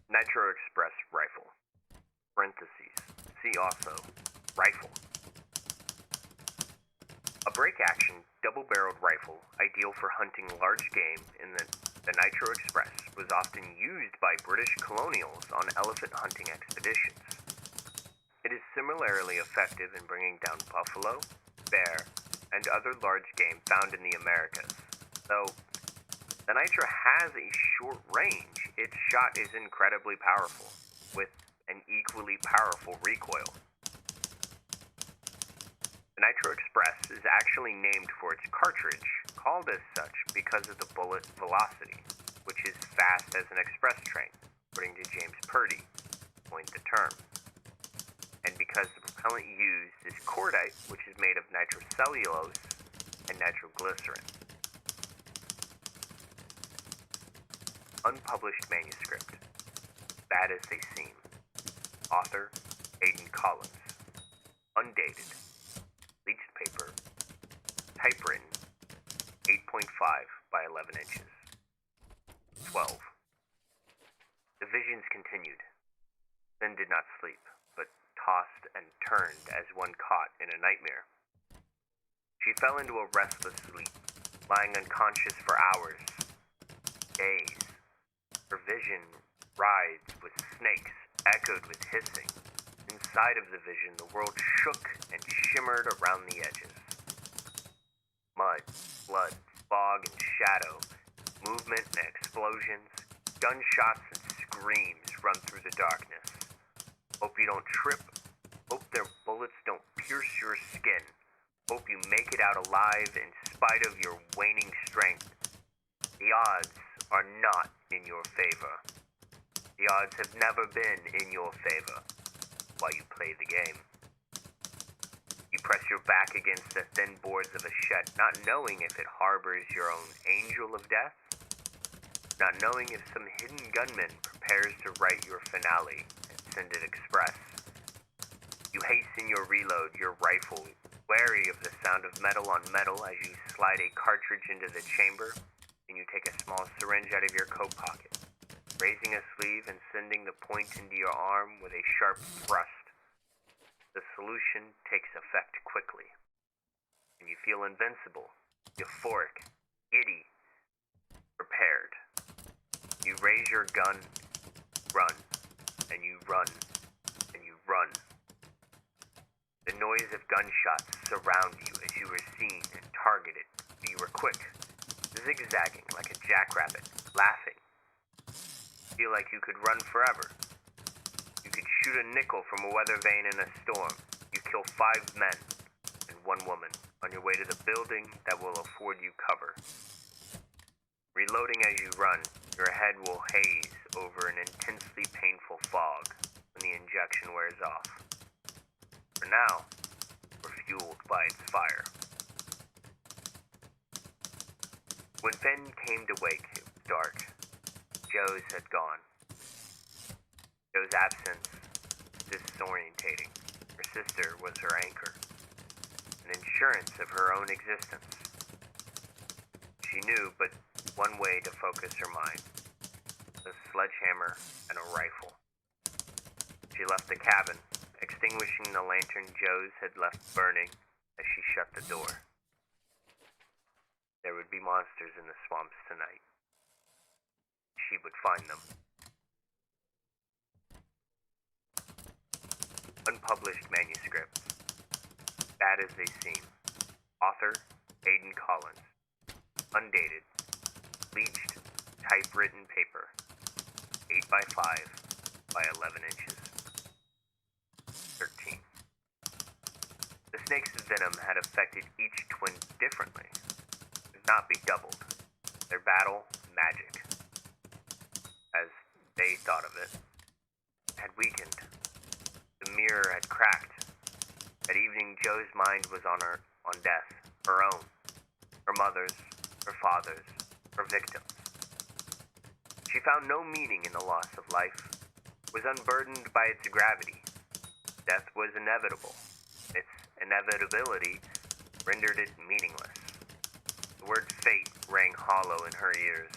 Nitro Express rifle. Parentheses. See also. Rifle. A break-action, double-barreled rifle, ideal for hunting large game in the Nitro Express, was often used by British colonials on elephant hunting expeditions. It is similarly effective in bringing down buffalo, bear, and other large game found in the Americas. Though the Nitro has a short range, its shot is incredibly powerful, with an equally powerful recoil. The Nitro Express is actually named for its cartridge, called as such because of the bullet velocity, which is fast as an express train, according to James Purdy, coined the term. And because the propellant used is cordite, which is made of nitrocellulose and nitroglycerin. Unpublished manuscript. Bad as They Seem. Author, Aidan Collins. Undated. Bleached paper. Typewritten. 8.5 by 11 inches. 12. The visions continued. Then did not sleep, but tossed and turned as one caught in a nightmare. She fell into a restless sleep, lying unconscious for hours, days. Her vision writhed with snakes, echoed with hissing. Inside of the vision, the world shook and shimmered around the edges. Mud, blood, fog, and shadow, movement and explosions, gunshots and screams run through the darkness. Hope you don't trip. Hope their bullets don't pierce your skin. Hope you make it out alive in spite of your waning strength. The odds are not in your favor. The odds have never been in your favor while you play the game. You press your back against the thin boards of a shed, not knowing if it harbors your own angel of death, not knowing if some hidden gunman prepares to write your finale and send it express. You hasten your reload, your rifle, wary of the sound of metal on metal as you slide a cartridge into the chamber, and you take a small syringe out of your coat pocket, raising a sleeve and sending the point into your arm with a sharp thrust. The solution takes effect quickly, and you feel invincible, euphoric, giddy, prepared. You raise your gun, run, and you run, and you run. The noise of gunshots surround you as you are seen and targeted, but you are quick, zigzagging like a jackrabbit, laughing. Feel like you could run forever. You could shoot a nickel from a weather vane in a storm. You kill 5 men and 1 woman on your way to the building that will afford you cover. Reloading as you run, your head will haze over an intensely painful fog when the injection wears off. For now, we're fueled by its fire. When Finn came to wake, it was dark. Joe's had gone. Joe's absence was disorientating. Her sister was her anchor, an insurance of her own existence. She knew but one way to focus her mind, a sledgehammer and a rifle. She left the cabin, extinguishing the lantern Joe's had left burning as she shut the door. There would be monsters in the swamps tonight. She would find them. Unpublished manuscript. Bad as They Seem. Author, Aidan Collins. Undated. Bleached, typewritten paper. 8 by 5 by 11 inches. 13. The snake's venom had affected each twin differently. Could not be doubled. Their battle, magic, as they thought of it, had weakened. The mirror had cracked. That evening, Joe's mind was on death, her own, her mother's, her father's, her victims. She found no meaning in the loss of life, was unburdened by its gravity. Death was inevitable. Its inevitability rendered it meaningless. The word fate rang hollow in her ears.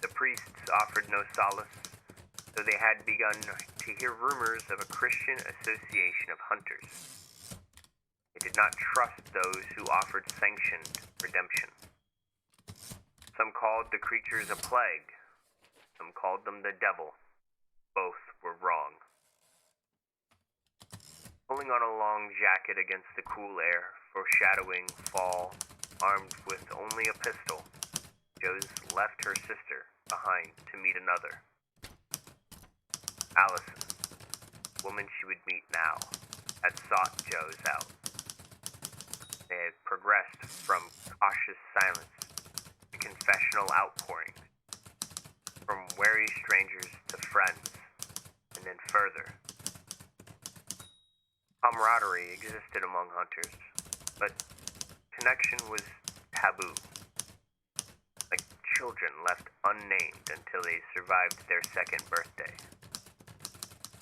The priests offered no solace. though they had begun to hear rumors of a Christian association of hunters. They did not trust those who offered sanctioned redemption. Some called the creatures a plague. Some called them the devil. Both were wrong. Pulling on a long jacket against the cool air, foreshadowing fall, armed with only a pistol, Joe's left her sister behind to meet another. Allison, the woman she would meet now, had sought Joe's out. They had progressed from cautious silence to confessional outpourings, from wary strangers to friends, and then further. Camaraderie existed among hunters, but connection was taboo. Like children left unnamed until they survived their second birthday.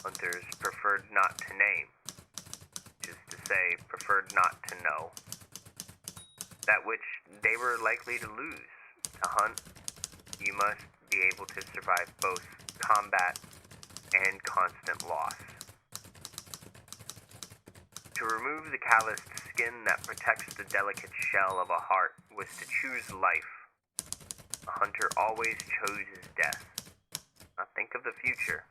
Hunters preferred not to name, which is to say, preferred not to know. That which they were likely to lose. To hunt, you must be able to survive both combat and constant loss. To remove the calloused skin that protects the delicate shell of a heart was to choose life. A hunter always chose his death, not think of the future.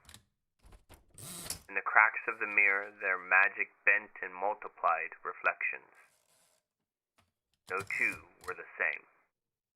In the cracks of the mirror, their magic bent and multiplied reflections. No two were the same.